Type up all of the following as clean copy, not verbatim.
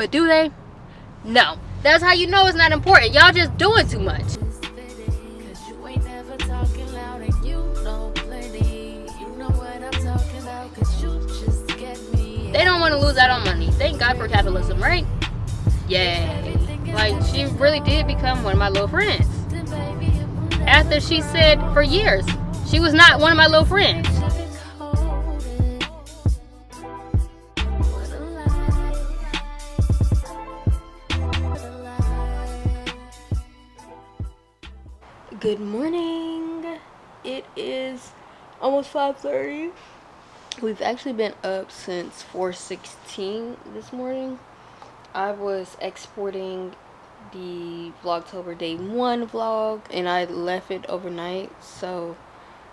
But do they? No. That's how you know it's not important. Y'all just doing too much. They don't want to lose out on money. Thank God for capitalism, right? Yay. Like, she really did become one of my little friends. After she said for years she was not one of my little friends. Good morning. It is almost 5:30. We've actually been up since 4:16 this morning. I was exporting the Vlogtober day 1 vlog and I left it overnight, so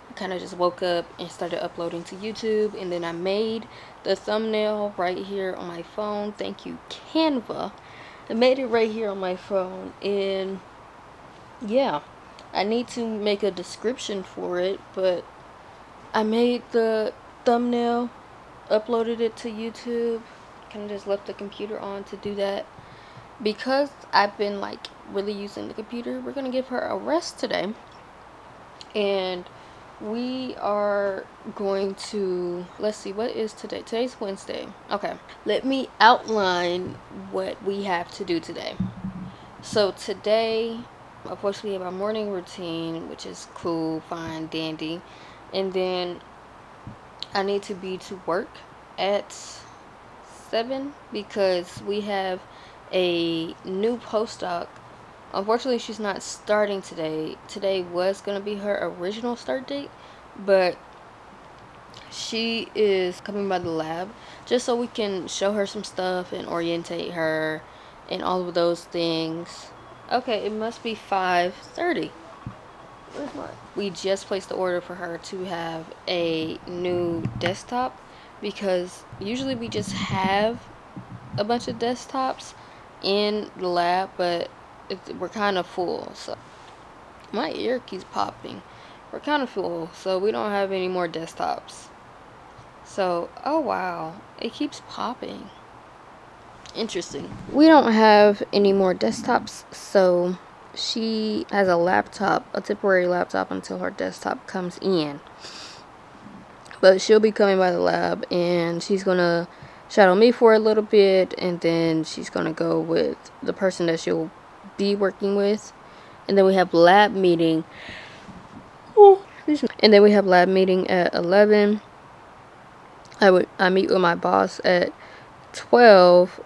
I kind of just woke up and started uploading to YouTube, and then I made the thumbnail right here on my phone. Thank you, Canva. I made it right here on my phone, and yeah, I need to make a description for it, but I made the thumbnail, uploaded it to YouTube, kind of just left the computer on to do that. Because I've been like really using the computer, we're gonna give her a rest today, and we are going to, let's see, what is today? Today's Wednesday. Okay, let me outline what we have to do today. So today, of course, we have our morning routine, which is cool, fine, dandy, and then I need to be to work at 7 because we have a new postdoc. Unfortunately, she's not starting today. Today was going to be her original start date, but she is coming by the lab just so we can show her some stuff and orientate her and all of those things. Okay, it must be 5:30. Where's mine? We just placed the order for her to have a new desktop, because usually we just have a bunch of desktops in the lab, but we're kind of full. So my ear keeps popping. We're kind of full, so we don't have any more desktops. So, oh wow, it keeps popping. Interesting. We don't have any more desktops, so she has a laptop, a temporary laptop, until her desktop comes in. But she'll be coming by the lab, and she's gonna shadow me for a little bit, and then she's gonna go with the person that she'll be working with, and then we have lab meeting. And then we have lab meeting at 11. I meet with my boss at 12,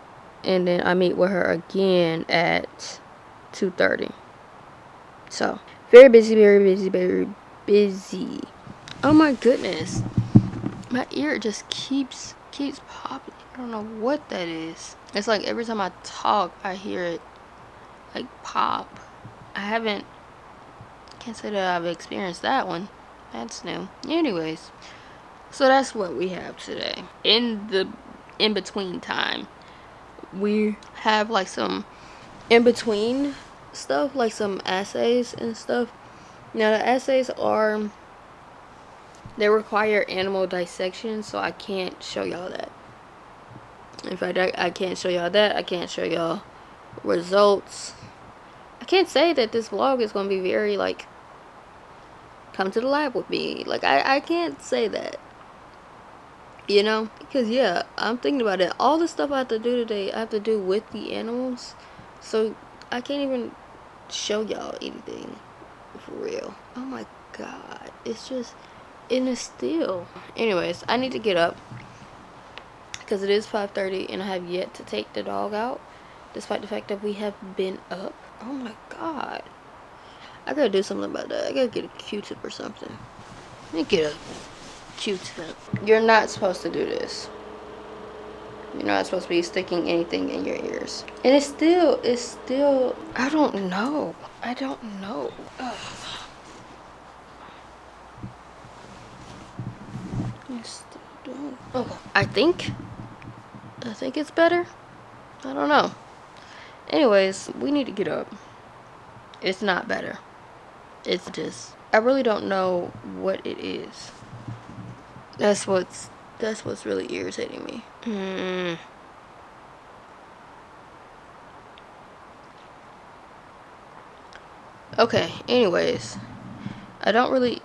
and then I meet with her again at 2:30. So very busy, very busy, very busy. Oh my goodness, my ear just keeps popping. I don't know what that is. It's like every time I talk I hear it like pop. Can't say that I've experienced that one. That's new. Anyways, so that's what we have today. In the in-between time, we have like some in-between stuff, like some essays and stuff. Now the essays they require animal dissection, so I can't show y'all that. In fact, I can't show y'all that. I can't show y'all results. I can't say that this vlog is going to be very like, come to the lab with me. Like, I can't say that, you know, because yeah, I'm thinking about it. All the stuff I have to do today, I have to do with the animals, so I can't even show y'all anything for real. Oh my god, it's just, and it's still. Anyways, I need to get up because it is 5:30 and I have yet to take the dog out, despite the fact that we have been up. Oh my god, I gotta do something about that. I gotta get a Q-tip or something. Let me get a Q-tip. You're not supposed to do this. You're not supposed to be sticking anything in your ears. And it's still, I don't know. Ugh. It's still doing. Oh, I think it's better. I don't know. Anyways, we need to get up. It's not better. It's just, I really don't know what it is. That's what's really irritating me. Okay, anyways, I don't really,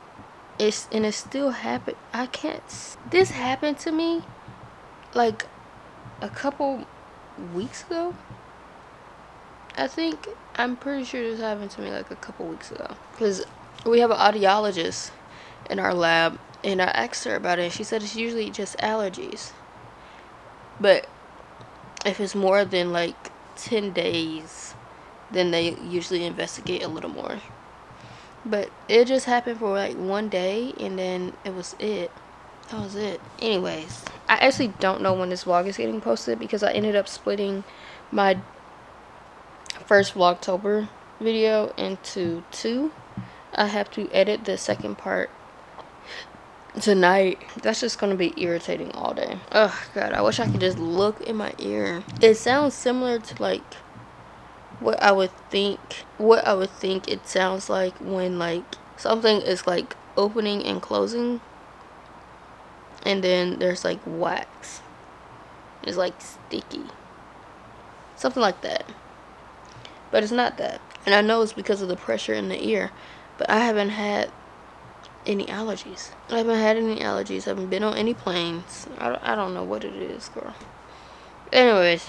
it still happened. I can't, this happened to me like a couple weeks ago. I'm pretty sure this happened to me like a couple weeks ago. Because we have an audiologist in our lab, and I asked her about it, and she said it's usually just allergies. But if it's more than like 10 days, then they usually investigate a little more. But it just happened for like one day, and then it was it. That was it. Anyways, I actually don't know when this vlog is getting posted because I ended up splitting my first Vlogtober video into two. I have to edit the second part tonight. That's just gonna be irritating all day. Oh god, I wish I could just look in my ear. It sounds similar to like what I would think it sounds like when like something is like opening and closing, and then there's like wax. It's like sticky. Something like that. But it's not that. And I know it's because of the pressure in the ear. But I haven't had any allergies. I haven't been on any planes. I don't know what it is, girl. Anyways,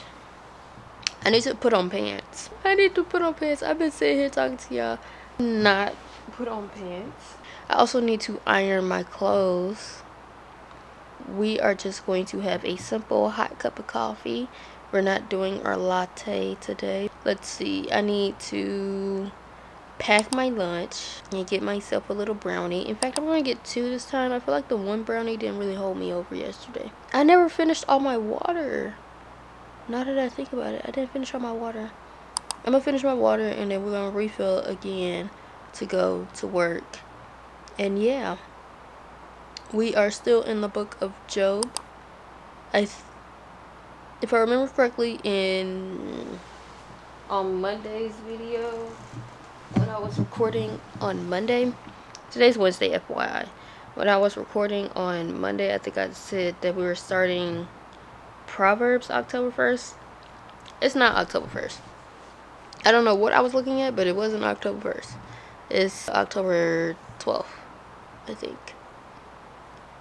I need to put on pants. I've been sitting here talking to y'all. Not put on pants. I also need to iron my clothes. We are just going to have a simple hot cup of coffee. We're not doing our latte today. Let's see. I need to pack my lunch and get myself a little brownie. In fact, I'm gonna get two this time. I feel like the one brownie didn't really hold me over yesterday. I never finished all my water. Now that I think about it, I didn't finish all my water. I'm gonna finish my water, and then we're gonna refill again to go to work. And yeah, we are still in the book of Job. If I remember correctly, on Monday's video, when I was recording on Monday, today's Wednesday, FYI. When I was recording on Monday, I think I said that we were starting Proverbs October 1st. It's not October 1st. I don't know what I was looking at, but it wasn't October 1st. It's October 12th, I think.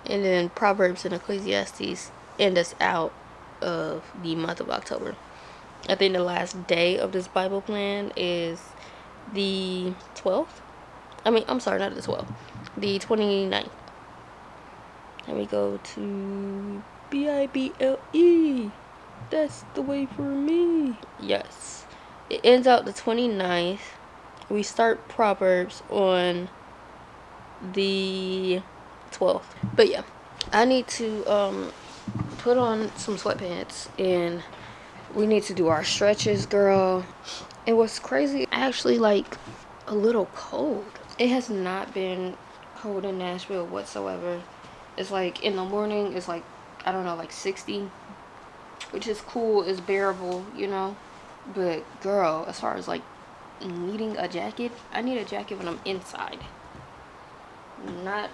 And then Proverbs and Ecclesiastes end us out of the month of October. I think the last day of this Bible plan is the 12th. I'm sorry, not the 12th. The 29th. Let me go to Bible. That's the way for me. Yes. It ends out the 29th. We start Proverbs on the 12th. But yeah, I need to put on some sweatpants, and we need to do our stretches, girl. And what's crazy, actually like a little cold. It has not been cold in Nashville whatsoever. It's like in the morning, it's like, I don't know, like 60, which is cool, it's bearable, you know. But girl, as far as like needing a jacket, I need a jacket when I'm inside. Not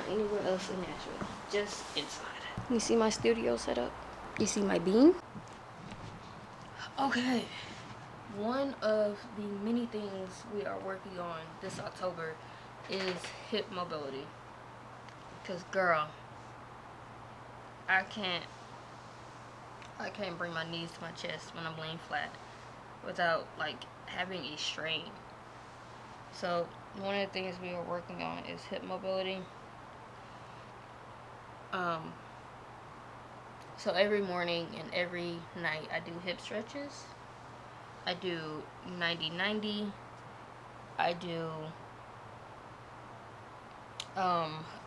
anywhere else in Nashville, just inside. You see my studio setup? You see my beam? Okay. One of the many things we are working on this October is hip mobility. Cause girl, I can't bring my knees to my chest when I'm laying flat without like having a strain. So one of the things we are working on is hip mobility. So every morning and every night I do hip stretches. I do 90-90. I do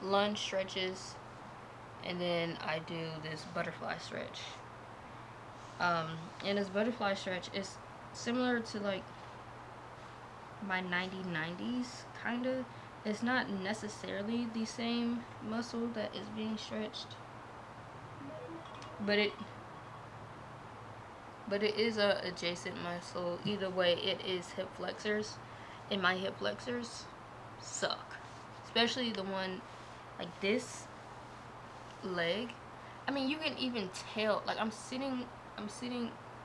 lunge stretches, and then I do this butterfly stretch. And this butterfly stretch is similar to like my 90-90s, kinda. It's not necessarily the same muscle that is being stretched, but it is a adjacent muscle. Either way, it is hip flexors, and my hip flexors suck, especially the one like this leg. I mean, you can even tell, like I'm sitting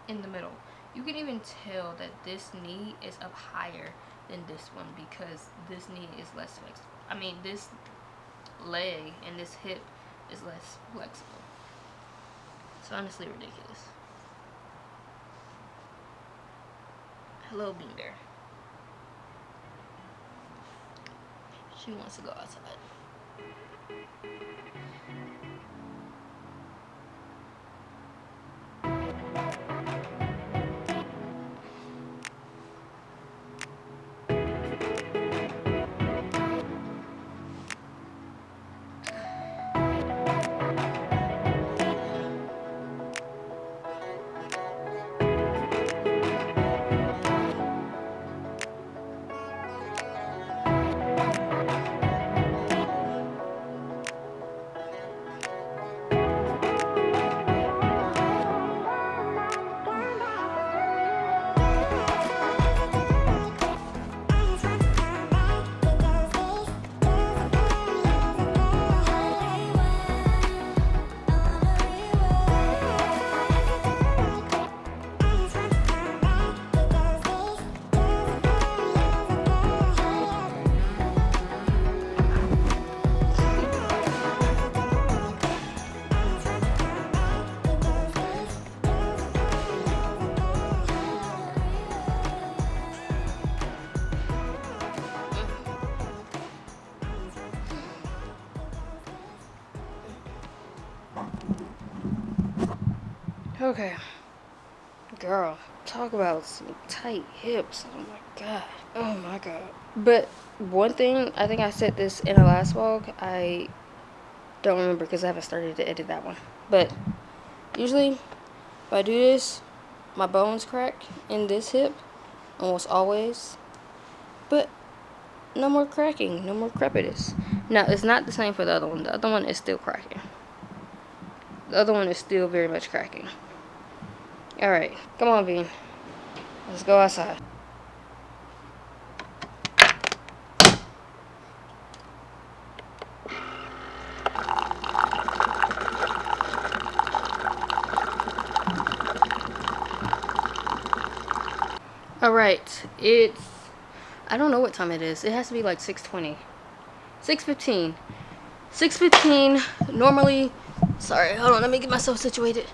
in the middle. You can even tell that this knee is up higher than this one because this knee is less flexible. I mean, this leg and this hip is less flexible. It's honestly ridiculous. Hello, Bean Bear. She wants to go outside. Okay, girl, talk about some tight hips. Oh my god. Oh my god. But one thing, I think I said this in the last vlog. I don't remember because I haven't started to edit that one. But usually, if I do this, my bones crack in this hip, almost always. But no more cracking, no more crepitus. Now, it's not the same for the other one. The other one is still cracking. The other one is still very much cracking. Alright, come on, Bean. Let's go outside. Alright, it's... I don't know what time it is. It has to be like 6:20. 6:15. 6:15. Normally... Sorry, hold on. Let me get myself situated.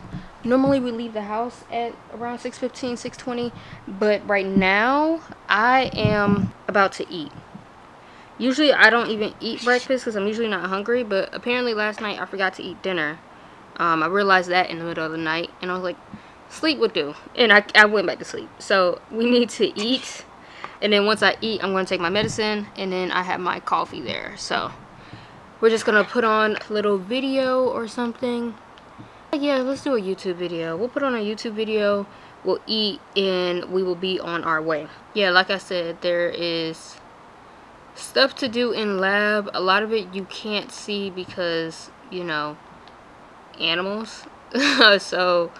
Normally we leave the house at around 6:15, 6:20, but right now I am about to eat. Usually I don't even eat breakfast because I'm usually not hungry, but apparently last night I forgot to eat dinner. I realized that in the middle of the night, and I was like, sleep would do, and I went back to sleep. So we need to eat, and then once I eat, I'm going to take my medicine, and then I have my coffee there. So we're just going to put on a little video or something. Yeah, let's do a YouTube video. We'll put on a YouTube video, we'll eat, and we will be on our way. Yeah, like I said, there is stuff to do in lab. A lot of it you can't see because, you know, animals. So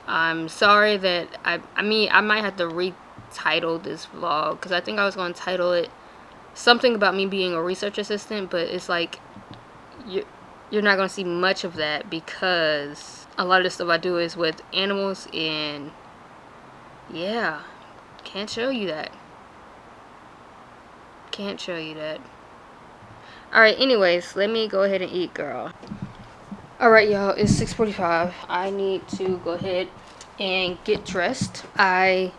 I'm sorry that I mean, I might have to retitle this vlog because I think I was going to title it something about me being a research assistant, but it's like you're not going to see much of that because a lot of the stuff I do is with animals, and yeah, can't show you that. Can't show you that. Alright, anyways, let me go ahead and eat, girl. Alright, y'all, it's 6:45. I need to go ahead and get dressed. I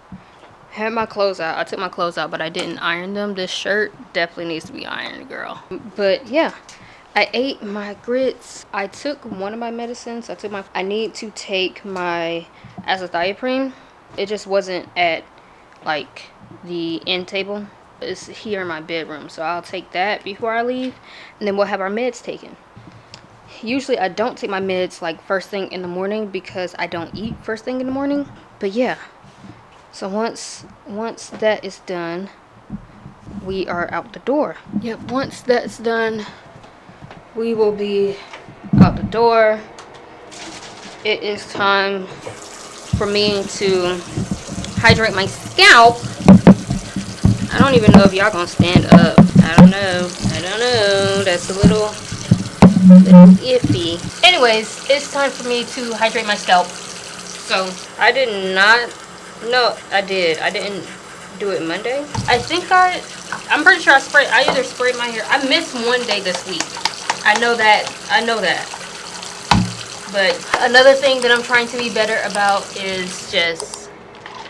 had my clothes out. I took my clothes out, but I didn't iron them. This shirt definitely needs to be ironed, girl. But yeah, I ate my grits. I took one of my medicines. I need to take my azathioprine. It just wasn't at like the end table. It's here in my bedroom, so I'll take that before I leave, and then we'll have our meds taken. Usually I don't take my meds like first thing in the morning because I don't eat first thing in the morning. But yeah, so once that is done, we are out the door. Yep, once that's done, we will be out the door. It is time for me to hydrate my scalp. I don't even know if y'all gonna stand up. I don't know. That's a little iffy. Anyways, it's time for me to hydrate my scalp. So I did not. No, I did. I didn't do it Monday. I think I'm pretty sure I either sprayed my hair. I missed one day this week. I know that. But another thing that I'm trying to be better about is just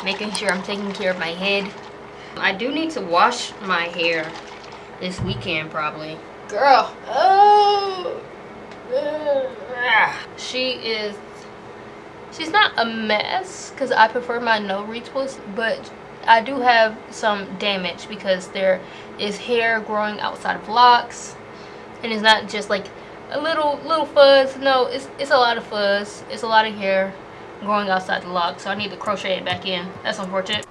making sure I'm taking care of my head. I do need to wash my hair this weekend probably. Girl. Oh. She's not a mess because I prefer my no retwist, but I do have some damage because there is hair growing outside of locks, and it's not just like a little fuzz. No, it's a lot of fuzz. It's a lot of hair growing outside the lock, so I need to crochet it back in. That's unfortunate.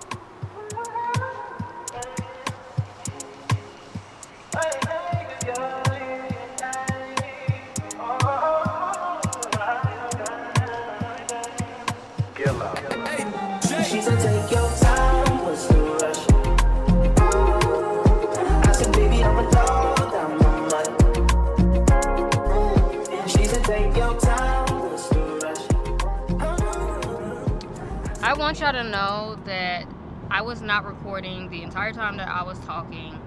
I want y'all to know that I was not recording the entire time that I was talking,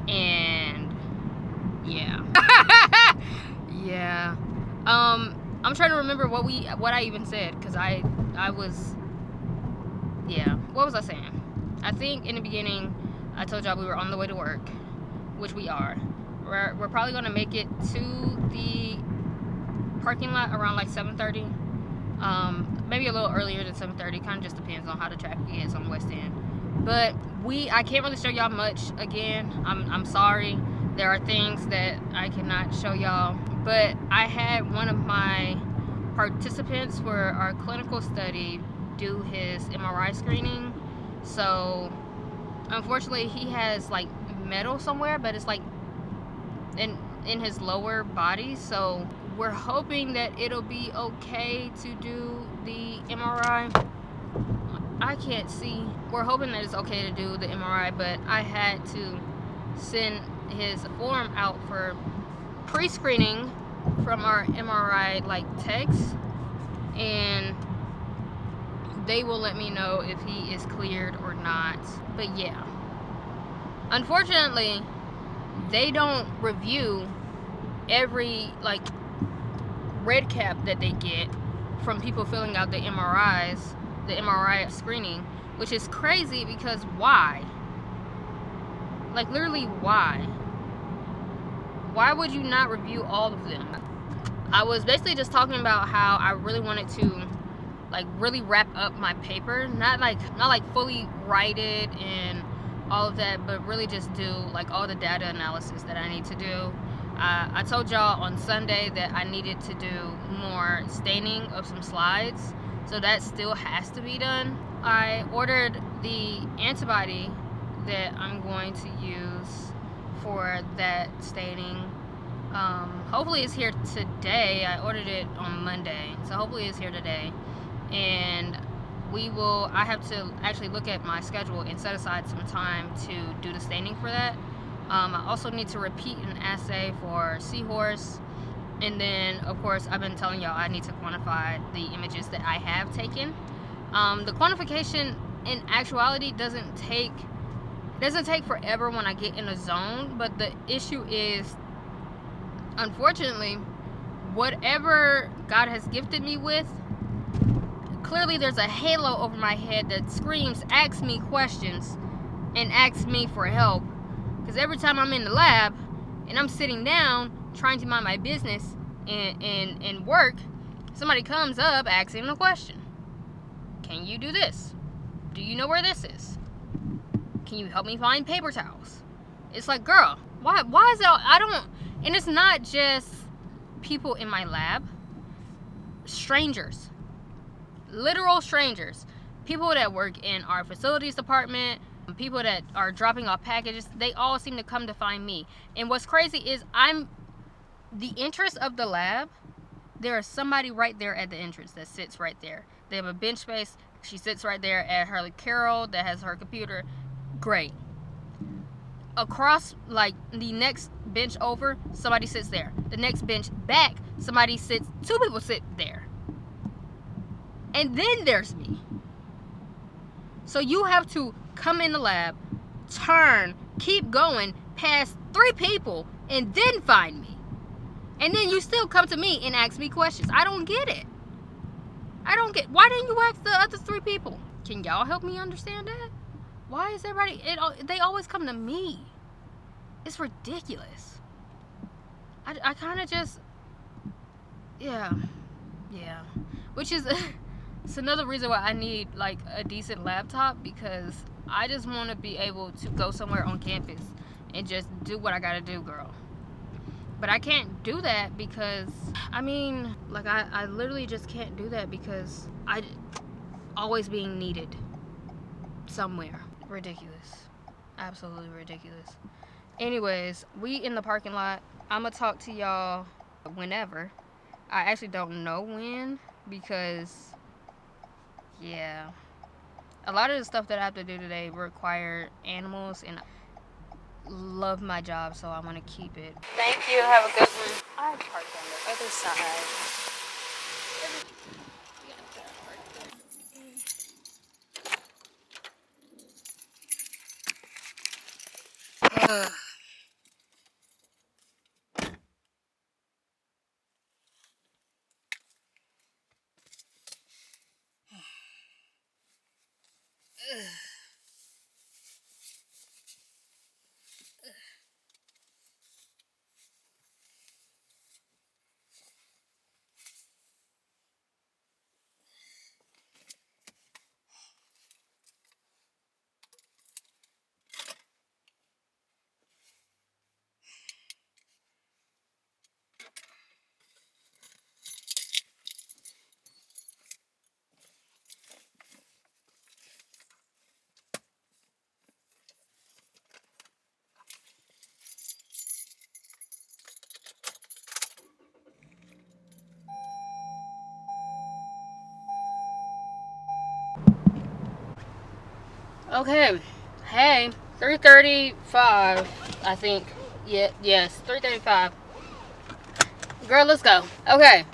and yeah. Yeah. I'm trying to remember what I even said, because I was, yeah. What was I saying? I think in the beginning I told y'all we were on the way to work, which we are. We're probably gonna make it to the parking lot around like 7:30. Maybe a little earlier than 7:30. Kind of just depends on how the traffic is on West End. But I can't really show y'all much again. I'm sorry. There are things that I cannot show y'all. But I had one of my participants for our clinical study do his MRI screening. So unfortunately he has like metal somewhere, but it's like in his lower body. So we're hoping that it'll be okay to do the MRI. I can't see. We're hoping that it's okay to do the MRI, but I had to send his form out for pre-screening from our MRI like techs, and they will let me know if he is cleared or not. But yeah, unfortunately they don't review every like red cap that they get from people filling out the MRI screening, which is crazy because why? Like literally why? Why would you not review all of them? I was basically just talking about how I really wanted to like really wrap up my paper, not like fully write it and all of that, but really just do like all the data analysis that I need to do. I told y'all on Sunday that I needed to do more staining of some slides, so that still has to be done. I ordered the antibody that I'm going to use for that staining. Hopefully it's here today. I ordered it on Monday, so hopefully it's here today. And I have to actually look at my schedule and set aside some time to do the staining for that. I also need to repeat an assay for Seahorse. And then, of course, I've been telling y'all I need to quantify the images that I have taken. The quantification, in actuality, doesn't take forever when I get in a zone. But the issue is, unfortunately, whatever God has gifted me with, clearly there's a halo over my head that screams, ask me questions and asks me for help. Because every time I'm in the lab and I'm sitting down trying to mind my business and work, somebody comes up asking a question. Can you do this? Do you know where this is? Can you help me find paper towels? It's like, girl, why is it I don't, and it's not just people in my lab. Strangers. Literal strangers. People that work in our facilities department, people that are dropping off packages, they all seem to come to find me. And what's crazy is I'm the entrance of the lab. There is somebody right there at the entrance that sits right there. They have a bench space. She sits right there at her Carol that has her computer. Great. Across, like, the next bench over, somebody sits there. The next bench back, somebody sits, 2 people sit there. And then there's me. So you have to come in the lab, turn, keep going, past 3 people, and then find me. And then you still come to me and ask me questions. I don't get it. Why didn't you ask the other 3 people? Can y'all help me understand that? Why is everybody, they always come to me? It's ridiculous. I kind of just, yeah. Which is, it's another reason why I need like a decent laptop, because I just want to be able to go somewhere on campus and just do what I gotta do, girl. But I can't do that because, I mean, like I literally just can't do that because I always being needed somewhere. Ridiculous. Absolutely ridiculous. Anyways, we in the parking lot. I'm gonna talk to y'all whenever. I actually don't know when, because yeah, a lot of the stuff that I have to do today require animals, and I love my job, so I want to keep it. Thank you. Have a good one. I parked on the other side. Okay, hey, 3:35, I think. Yes, 3:35. Girl, let's go. Okay,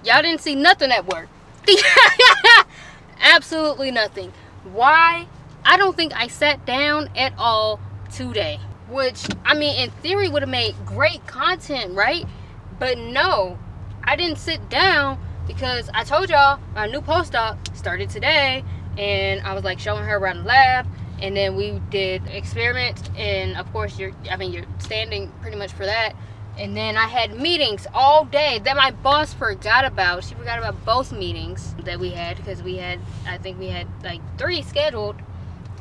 y'all didn't see nothing at work. Absolutely nothing. Why? I don't think I sat down at all today. Which, I mean, in theory would have made great content, right? But no, I didn't sit down because I told y'all my new postdoc started today, and I was like showing her around the lab, and then we did experiments, and of course you're standing pretty much for that. And then I had meetings all day that my boss forgot about. She forgot about both meetings that we had, because I think we had like 3 scheduled.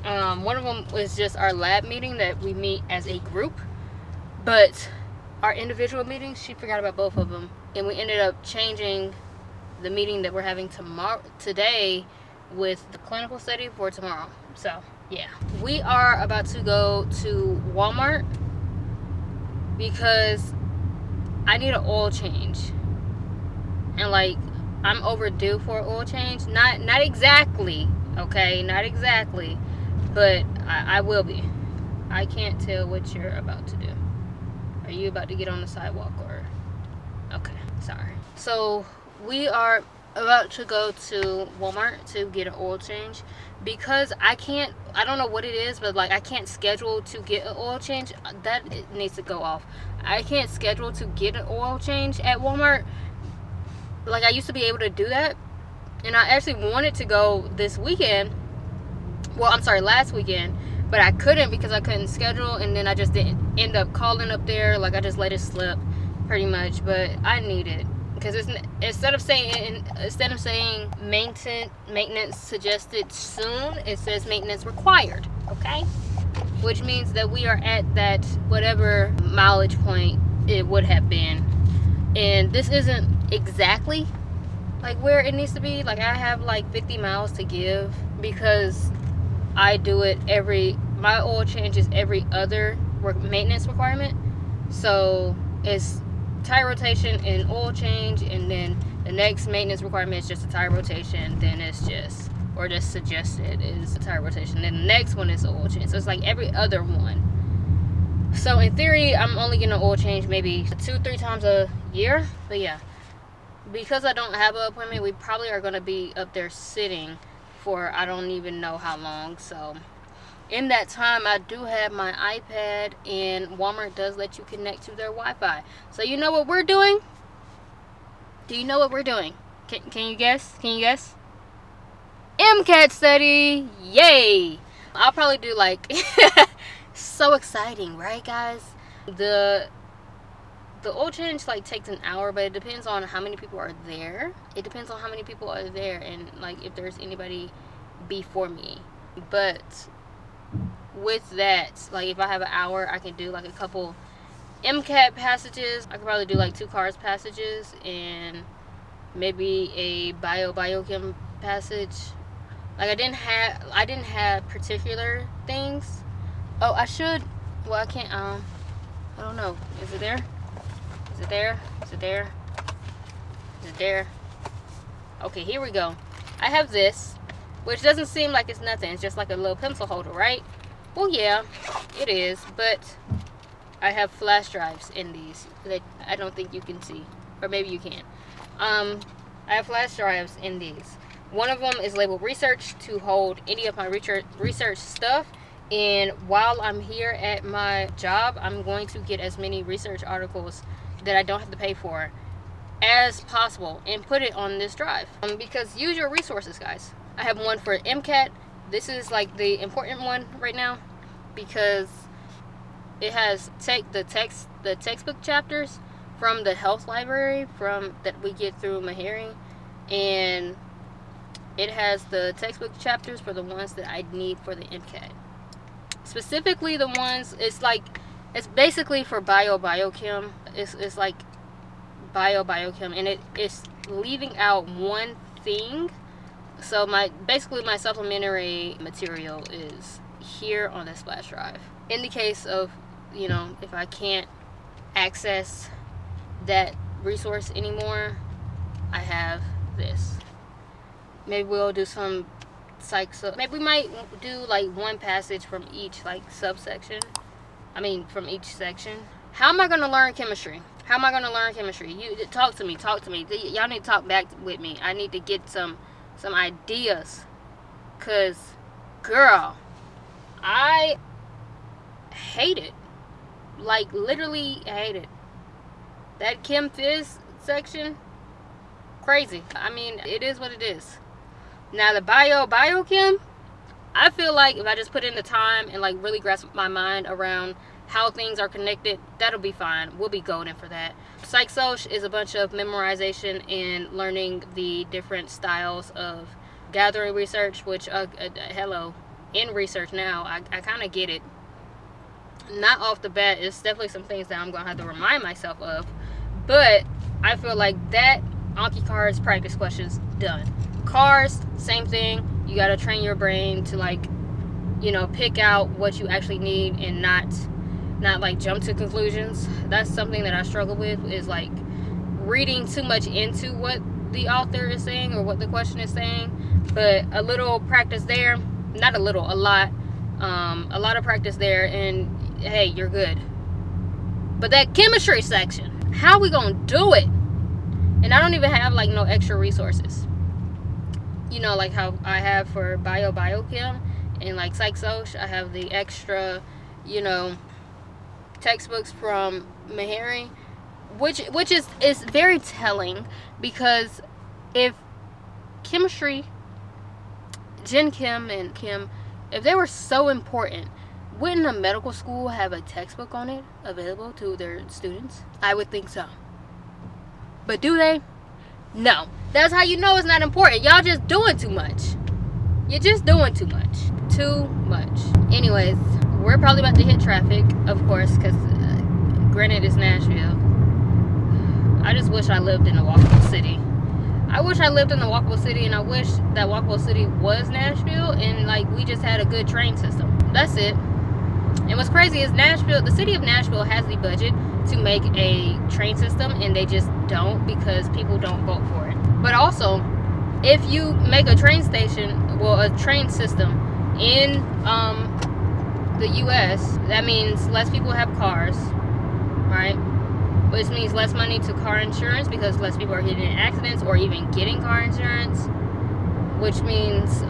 One of them was just our lab meeting that we meet as a group, but our individual meetings, she forgot about both of them, and we ended up changing the meeting that we're having today with the clinical study for tomorrow. So yeah, we are about to go to Walmart because I need an oil change, and like I'm overdue for an oil change. Not exactly, okay, not exactly, but I will be. I can't tell what you're about to do. Are you about to get on the sidewalk or? Okay, sorry. So we are about to go to Walmart to get an oil change, because I don't know what it is, but like I can't schedule to get an oil change. That it needs to go off. I can't schedule to get an oil change at Walmart. Like I used to be able to do that, and I actually wanted to go this weekend. Well, I'm sorry, last weekend, but I couldn't because I couldn't schedule, and then I just didn't end up calling up there. Like I just let it slip pretty much, but I need it. Because instead of saying maintenance suggested soon, it says maintenance required. Okay, which means that we are at that whatever mileage point it would have been, and this isn't exactly like where it needs to be. Like I have like 50 miles to give, because I do it my oil change is every other maintenance requirement. So it's tire rotation and oil change, and then the next maintenance requirement is just a tire rotation, then it's just suggested is a tire rotation, then the next one is oil change. So it's like every other one. So in theory I'm only getting an oil change maybe 2-3 times a year. But yeah, because I don't have an appointment, we probably are going to be up there sitting for I don't even know how long. So in that time, I do have my iPad, and Walmart does let you connect to their Wi-Fi. So you know what we're doing? Do you know what we're doing? Can you guess? Can you guess? MCAT study! Yay! I'll probably do like so exciting, right, guys? The oil change like takes an hour, but it depends on how many people are there. It depends on how many people are there, and like if there's anybody before me. But with that, like if I have an hour, I can do like a couple MCAT passages. I could probably do like 2 cars passages and maybe a biochem passage. Like I didn't have particular things. Oh, I should. Well, I can't. I don't know. Is it there? Is it there? Is it there? Is it there? Okay, here we go. I have this, which doesn't seem like it's nothing. It's just like a little pencil holder, right? Well, yeah, it is. But I have flash drives in these that I don't think you can see, or maybe you can. I have flash drives in these. One of them is labeled research to hold any of my research stuff. And while I'm here at my job, I'm going to get as many research articles that I don't have to pay for as possible and put it on this drive. Because use your resources, guys. I have one for MCAT. This is like the important one right now because it has the textbook chapters from the health library that we get through Meharry, and it has the textbook chapters for the ones that I need for the MCAT. Specifically the ones, it's basically for biochem. It's like biochem, and it's leaving out one thing. So basically my supplementary material is here on this flash drive. In the case of, if I can't access that resource anymore, I have this. Maybe we'll do some maybe we might do like one passage from each like subsection. From each section. How am I going to learn chemistry? How am I going to learn chemistry? You talk to me. Y'all need to talk back with me. I need to get some ideas. Cause girl, I hate it. Like literally hate it. That chem phys section, crazy. It is what it is. Now the biochem, I feel like if I just put in the time and like really grasp my mind around how things are connected, that'll be fine. We'll be golden for that. Psych Soc is a bunch of memorization and learning the different styles of gathering research, which hello, in research now, I kind of get it. Not off the bat, it's definitely some things that I'm gonna have to remind myself of, but I feel like that Anki cards practice questions done. Cars, same thing. You gotta train your brain to pick out what you actually need and not like jump to conclusions. That's something that I struggle with, is like reading too much into what the author is saying or what the question is saying. But a little practice there, not a little, a lot of practice there, and hey, you're good. But that chemistry section, how we gonna do it? And I don't even have like no extra resources. Like how I have for biochem and like Psych Soc, I have the extra, textbooks from Meharry, which is very telling, because if chemistry, gen chem and chem, if they were so important, wouldn't a medical school have a textbook on it available to their students? I would think so. But do they? No. That's how you know it's not important. Y'all just doing too much. You're just doing too much. Too much. Anyways, we're probably about to hit traffic, of course, because granted it's Nashville. I just wish I lived in a walkable city. I wish I lived in a walkable city, and I wish that walkable city was Nashville, and like we just had a good train system. That's it. And what's crazy is Nashville, the city of Nashville has the budget to make a train system, and they just don't, because people don't vote for it. But also, if you make a train station, well, a train system in the US, that means less people have cars, right? Which means less money to car insurance, because less people are getting in accidents or even getting car insurance. which means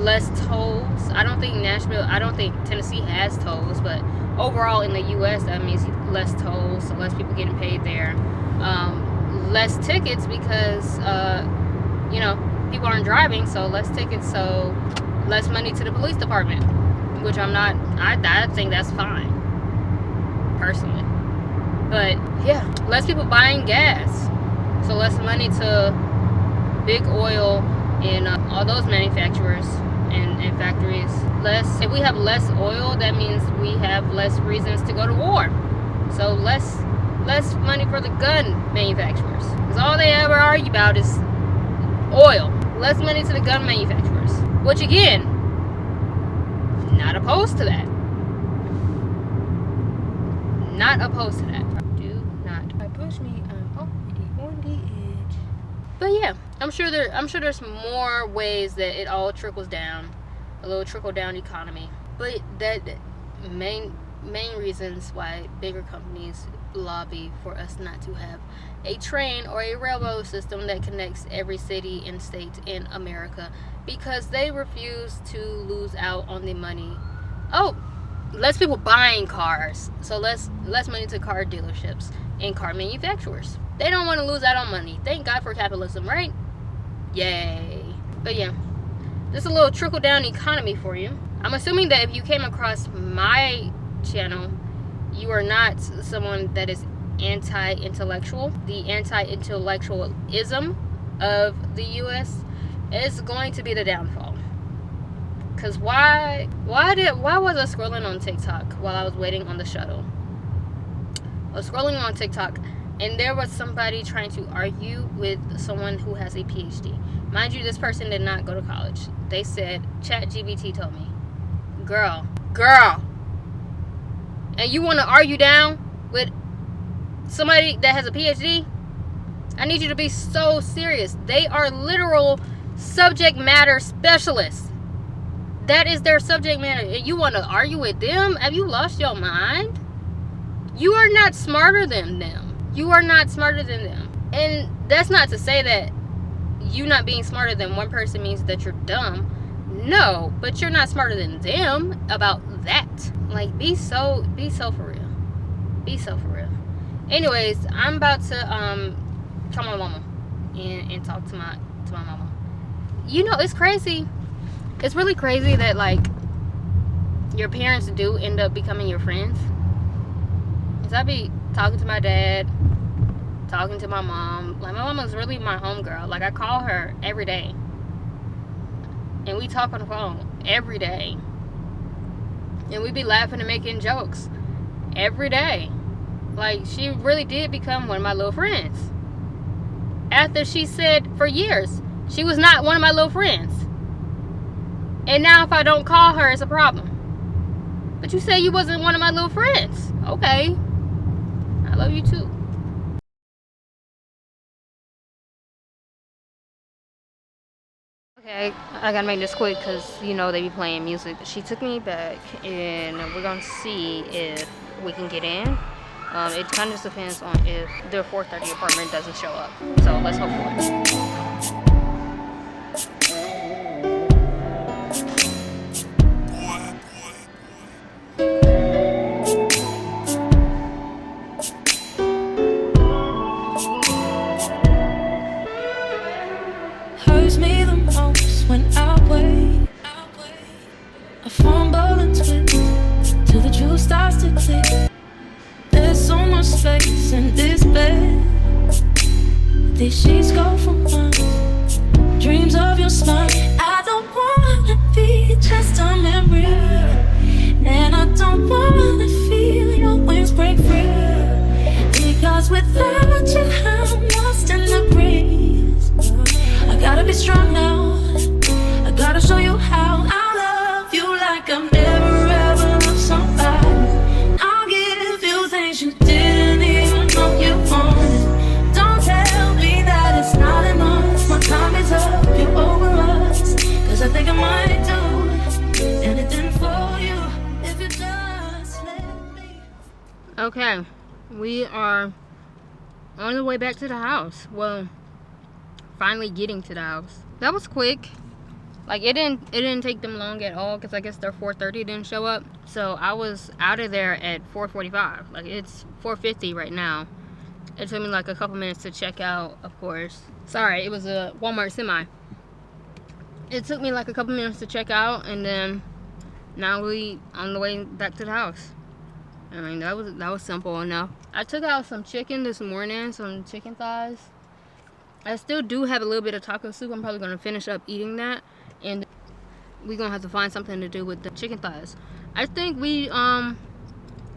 less tolls. I don't think Tennessee has tolls, but overall in the U.S. that means less tolls, so less people getting paid there. Less tickets because you know, people aren't driving, so less tickets, so less money to the police department, which I think that's fine personally. But yeah, less people buying gas, so less money to big oil and all those manufacturers and factories. If we have less oil, that means we have less reasons to go to war, so less money for the gun manufacturers, because all they ever argue about is oil. Less money to the gun manufacturers, which again, not opposed to that. Not opposed to that. Do not approach me. I'm already on the edge. But yeah, I'm sure there's more ways that it all trickles down, a little trickle down economy. But that main reasons why bigger companies lobby for us not to have a train or a railroad system that connects every city and state in America, because they refuse to lose out on the money. Oh, less people buying cars, so less money to car dealerships and car manufacturers. They don't want to lose out on money. Thank God for capitalism, right? Yay. But yeah, just a little trickle down economy for you. I'm assuming that if you came across my channel, you are not someone that is anti-intellectual. The anti-intellectualism of the U.S. is going to be the downfall. Cause why was I scrolling on TikTok while I was waiting on the shuttle? I was scrolling on TikTok, and there was somebody trying to argue with someone who has a PhD. Mind you, this person did not go to college. They said, ChatGPT told me, girl, and you want to argue down with somebody that has a PhD? I need you to be so serious. They are literal subject matter specialists. That is their subject matter. And you want to argue with them? Have you lost your mind? You are not smarter than them. You are not smarter than them. And that's not to say that you not being smarter than one person means that you're dumb. No, but you're not smarter than them about that. Like, be so for real. Be so for real. Anyways, I'm about to call my mama and talk to my mama. You know, it's crazy. It's really crazy that, like, your parents do end up becoming your friends. Because I be talking to my dad, talking to my mom. Like, my mama's really my homegirl. Like, I call her every day. And we talk on the phone every day. And we be laughing and making jokes every day. Like, she really did become one of my little friends. After she said for years she was not one of my little friends. And now if I don't call her, it's a problem. But you say you wasn't one of my little friends. Okay. I love you too. Okay, I gotta make this quick because, you know, they be playing music. She took me back, and we're gonna see if we can get in. It kind of just depends on if the 4:30 apartment doesn't show up. So let's hope for it. Hurts me the most when I wait. I fumble and twist till the juice starts to click. There's so much space in this bed. These sheets go for months. Dreams of your smile. I don't wanna be just a memory, and I don't wanna feel your wings break free. Because without you, I'm lost in the breeze. I gotta be strong now. I gotta show you how I love you like I've never ever loved somebody. I'll give you things you didn't even know you wanted. Don't tell me that it's not enough. My time is up, you're over us. Cause I think I might do anything for you if you just let me. Okay, we are on the way back to the house. Well, finally getting to the house. That was quick. Like it didn't take them long at all because I guess their 4:30 didn't show up. So I was out of there at 4:45. Like it's 4:50 right now. It took me like a couple minutes to check out, of course. Sorry, it was a Walmart semi. It took me like a couple minutes to check out, and then now we on the way back to the house. I mean, that was simple enough. I took out some chicken this morning, some chicken thighs. I still do have a little bit of taco soup. I'm probably gonna finish up eating that, and we're gonna have to find something to do with the chicken thighs. I think we oh,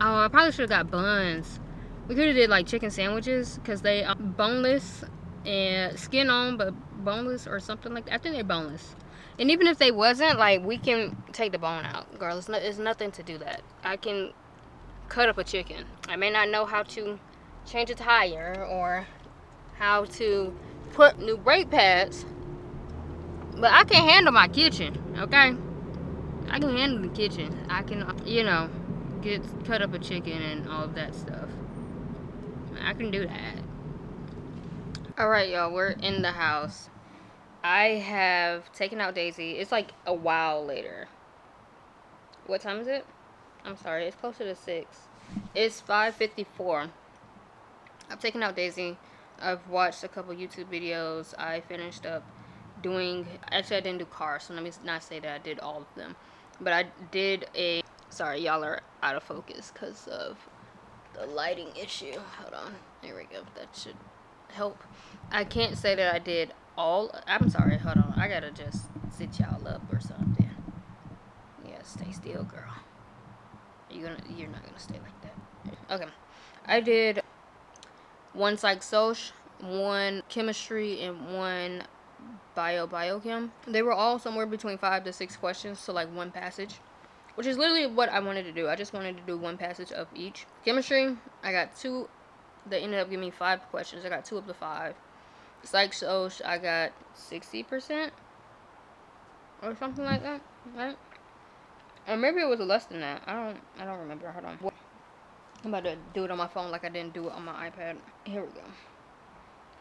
I probably should have got buns. We could have did like chicken sandwiches because they boneless and skin on, but boneless or something like that. I think they're boneless. And even if they wasn't, like, we can take the bone out, girl. It's nothing to do that. I can cut up a chicken. I may not know how to change a tire or how to put new brake pads, but I can handle my kitchen, okay? I can handle the kitchen. I can, you know, cut up a chicken and all of that stuff. I can do that. Alright, y'all, we're in the house. I have taken out Daisy. It's like a while later. What time is it? I'm sorry, it's closer to 6. It's 5:54. I've taken out Daisy. I've watched a couple YouTube videos. I finished up doing, actually I didn't do cars, so let me not say that I did all of them. But I did a, sorry, y'all are out of focus because of the lighting issue. Hold on, there we go, that should help. I can't say that I did all, I'm sorry, hold on, I gotta just sit y'all up or something. Yeah, stay still, girl. You're not gonna stay like that. Okay, I did 1 psych soc, 1 chemistry, and 1 biochem. They were all somewhere between 5 to 6 questions, so like 1 passage, which is literally what I wanted to do. I just wanted to do 1 passage of each. Chemistry, I got 2. They ended up giving me 5 questions. I got 2 of the 5. Psych soc, I got 60% or something like that, right? Or maybe it was less than that. I don't remember. Hold on. I'm about to do it on my phone like I didn't do it on my iPad. Here we go.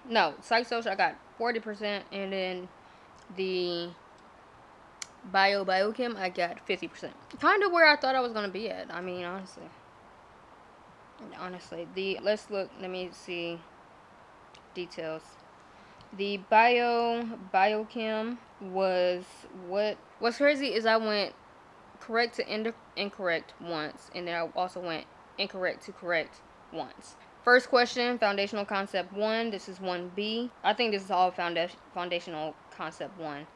No, psych social I got 40%, and then the biochem I got 50%. Kind of where I thought I was gonna be at. I mean, honestly, let's look. Let me see details. The biochem was what's crazy is I went correct to incorrect once, and then I also went incorrect to correct once. First question, foundational concept 1. This is 1B. I think this is all foundational concept 1.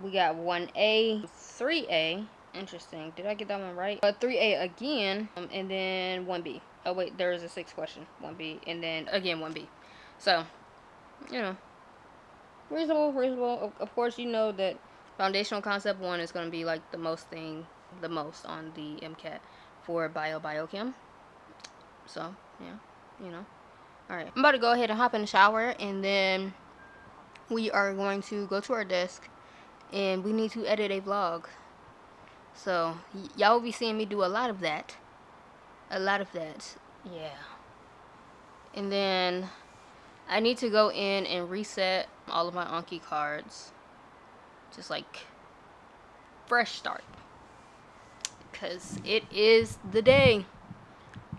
We got 1A, 3A. Interesting. Did I get that one right? 3A again, and then 1B. Oh wait, there is a 6th question. 1B, and then again 1B. So, you know, reasonable. Of course, you know that foundational concept 1 is going to be like the most on the MCAT for biochem. So, yeah, you know. Alright, I'm about to go ahead and hop in the shower, and then we are going to go to our desk, and we need to edit a vlog. So, y'all will be seeing me do a lot of that. Yeah. And then I need to go in and reset all of my Anki cards. Just like fresh start. Because it is the day.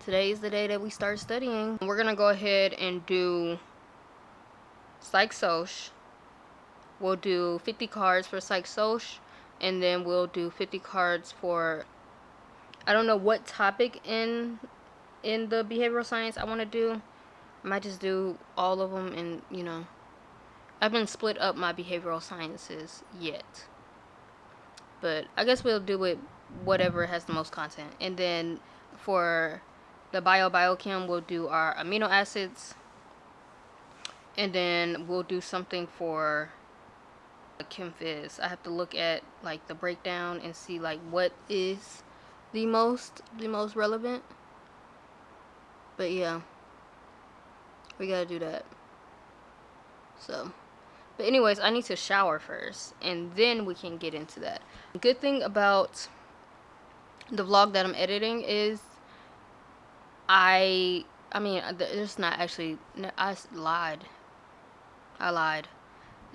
Today is the day that we start studying. We're going to go ahead and do psych soc. We'll do 50 cards for psych soc. And then we'll do 50 cards for, I don't know what topic in the behavioral science I want to do. I might just do all of them, and you know, I haven't split up my behavioral sciences yet, but I guess we'll do it whatever has the most content. And then for the biochem, we'll do our amino acids, and then we'll do something for chem phys. I have to look at like the breakdown and see like what is the most relevant. But yeah, we gotta do that. So, but anyways, I need to shower first, and then we can get into that. The good thing about the vlog that I'm editing is I mean, it's not actually, I lied.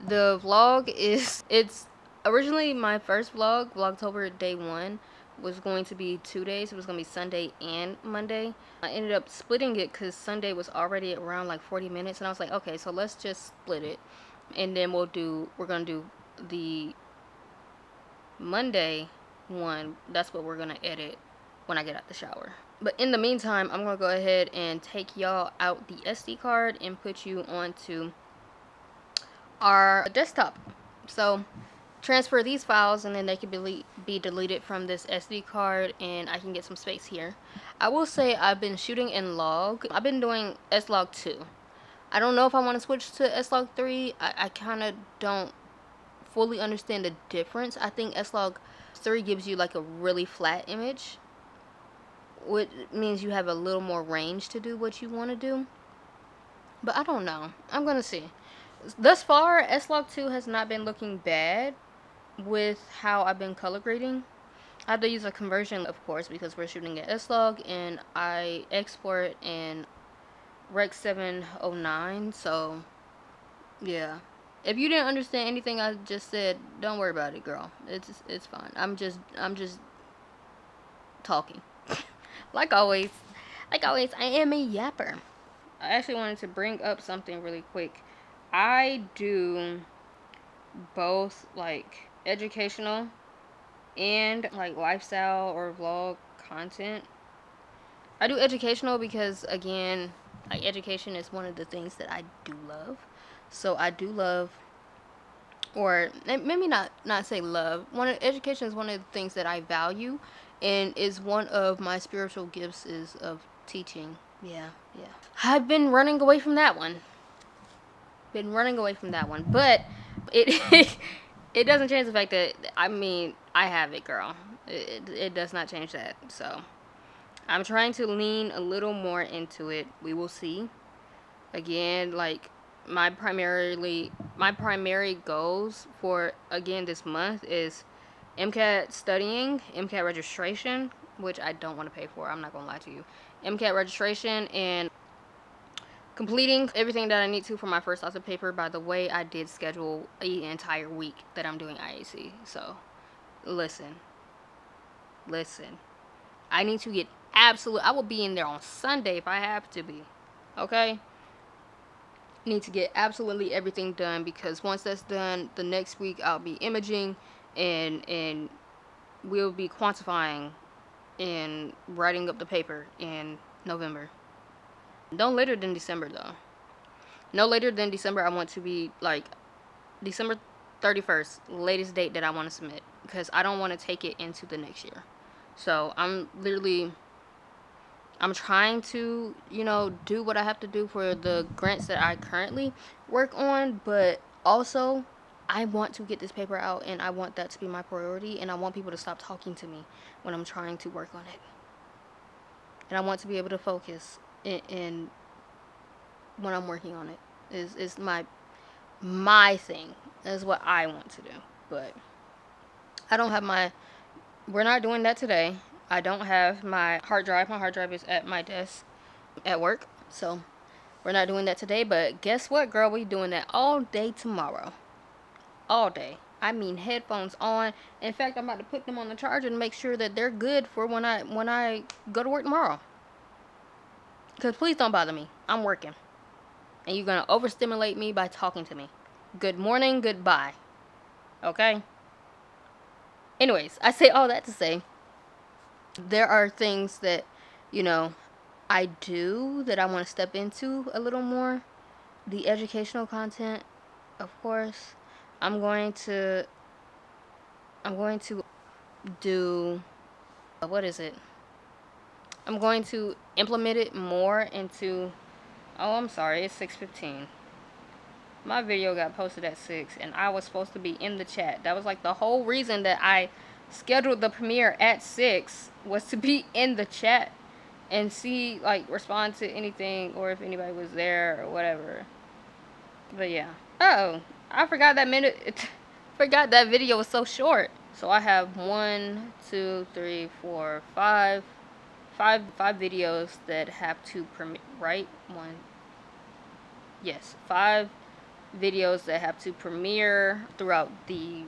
The vlog is, it's Originally, my first vlog, Vlogtober day 1, was going to be 2 days. It was going to be Sunday and Monday. I ended up splitting it because Sunday was already around like 40 minutes. And I was like, okay, so let's just split it. And then we're going to do the Monday one. That's what we're going to edit when I get out the shower. But in the meantime, I'm going to go ahead and take y'all out the SD card and put you onto our desktop. So transfer these files and then they can be deleted from this SD card and I can get some space here. I will say I've been shooting in log. I've been doing S-Log 2. I don't know if I want to switch to S-Log 3. I kind of don't fully understand the difference. I think S-Log 3 gives you like a really flat image, which means you have a little more range to do what you want to do. But I don't know. I'm going to see. Thus far, S-Log 2 has not been looking bad with how I've been color grading. I have to use a conversion, of course, because we're shooting at S-Log, and I export in Rec 709, so yeah. If you didn't understand anything I just said, don't worry about it, girl. It's fine. I'm just talking. Like always, I am a yapper. I actually wanted to bring up something really quick. I do both like educational and like lifestyle or vlog content. I do educational because, again, like education is one of the things that I do love. So I do love, or maybe not say love. Education is one of the things that I value, and is one of my spiritual gifts is of teaching. Yeah. I've been running away from that one. But it it doesn't change the fact that, I mean, I have it, girl. It does not change that. So I'm trying to lean a little more into it. We will see. Again, like my primary goals for, again, this month is MCAT studying, MCAT registration, which I don't want to pay for. I'm not gonna lie to you. MCAT registration and completing everything that I need to for my first lots of paper. By the way, I did schedule an entire week that I'm doing IAC. So, listen. I need to get I will be in there on Sunday if I have to be. Okay? Need to get absolutely everything done, because once that's done, the next week I'll be imaging and we'll be quantifying and writing up the paper in November. No later than December, though. No later than December. I want to be like December 31st, latest date that I want to submit, because I don't want to take it into the next year. So I'm trying to, do what I have to do for the grants that I currently work on, but also I want to get this paper out, and I want that to be my priority, and I want people to stop talking to me when I'm trying to work on it. And I want to be able to focus in when I'm working on it. Is my thing. That's what I want to do. But I don't have we're not doing that today. I don't have my hard drive. My hard drive is at my desk at work. So we're not doing that today. But guess what, girl? We're doing that all day tomorrow. All day. I mean, headphones on. In fact, I'm about to put them on the charger and make sure that they're good for when I go to work tomorrow. Because please don't bother me. I'm working. And you're going to overstimulate me by talking to me. Good morning, goodbye. Okay? Anyways, I say all that to say, there are things that, I do that I want to step into a little more. The educational content, of course. I'm going to do, what is it? I'm going to implement it more into, oh, I'm sorry, it's 6:15. My video got posted at 6, and I was supposed to be in the chat. That was like the whole reason that I scheduled the premiere at 6, was to be in the chat and see, like, respond to anything, or if anybody was there or whatever. But yeah. Oh, I forgot that forgot that video was so short. So I have 5 videos that have to premiere, right? 5 videos that have to premiere throughout the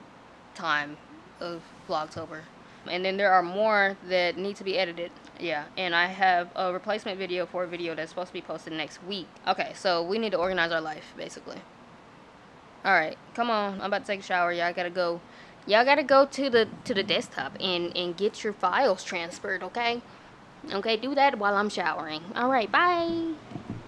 time of Vlogtober. And then there are more that need to be edited. Yeah, and I have a replacement video for a video that's supposed to be posted next week. Okay, so we need to organize our life, basically. Alright, come on. I'm about to take a shower. Y'all gotta go. Y'all gotta go to the desktop and get your files transferred, okay? Okay, do that while I'm showering. Alright, bye.